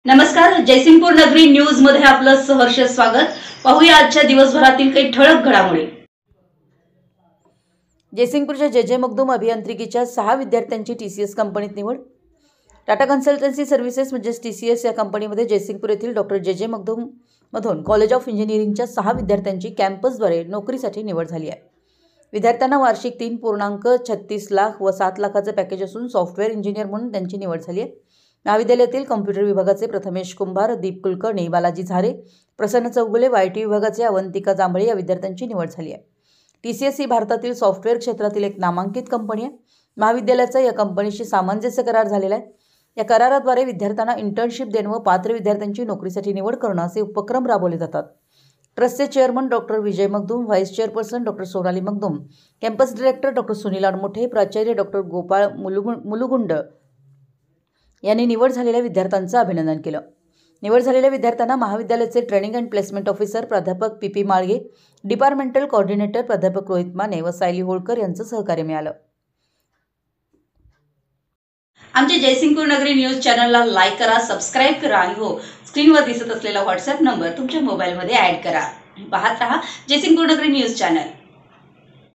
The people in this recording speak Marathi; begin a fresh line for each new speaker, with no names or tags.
नमस्कार, जयसिंगपूर नगरी न्यूज मध्ये आपलं सहर्ष स्वागत। पाहूया आजच्या दिवसभरातील काही ठळक घडामोडी।
जयसिंगपूरच्या जे मगदूम अभियांत्रिकीच्या 6 विद्यार्थ्यांची TCS कंपनीत निवड। टाटा कन्सल्टन्सी सर्व्हिसेस म्हणजे TCS या कंपनीमध्ये जयसिंगपूर येथील डॉक्टर जे मगदूम मधून कॉलेज ऑफ इंजिनिअरिंगच्या 6 विद्यार्थ्यांची कॅम्पसद्वारे नोकरीसाठी निवड झाली आहे। विद्यार्थ्यांना वार्षिक 3.36 लाख व 7 लाखाचे पॅकेज असून सॉफ्टवेअर इंजिनियर म्हणून त्यांची निवड झाली आहे। महाविद्यालयातील कॉम्प्युटर विभागाचे प्रथमेश कुंभार, दीप कुलकर्णी, बालाजी झारे, प्रसन्न चौगुले, YT विभागाचे अवंतिका जांभळे या विद्यार्थ्यांची निवड झाली आहे। TCS ही भारतातील सॉफ्टवेअर क्षेत्रातील एक नामांकित कंपनी आहे। महाविद्यालयाचा या कंपनीशी सामंजस्य करार झालेला आहे। या कराराद्वारे विद्यार्थ्यांना इंटर्नशिप देणं व पात्र विद्यार्थ्यांची नोकरीसाठी निवड करणं असे उपक्रम राबवले जातात। ट्रस्टचे chairman doctor Vijay Magdum, vice chairperson doctor Sonali Magdum, campus director doctor Sunil Aadmothe, प्राचार्य डॉक्टर गोपाळ मुलुगुंड यांनी निवड झालेल्या विद्यार्थ्यांचं अभिनंदन केलं। निवड झालेल्या विद्यार्थ्यांना महाविद्यालयाचे ट्रेनिंग अँड प्लेसमेंट ऑफिसर प्राध्यापक PP माळगे, डिपार्टमेंटल कोऑर्डिनेटर प्राध्यापक रोहित माने व सायली होळकर यांचं सहकार्य मिळालं।
आमच्या जयसिंगपूर नगरी न्यूज चॅनलला लाईक करा, सबस्क्राइब करा आणि हो, स्क्रीनवर दिसत असलेला WhatsApp नंबर तुमच्या मोबाईलमध्ये ॲड करा। पाहत रहा जयसिंगपूर नगरी न्यूज चॅनल।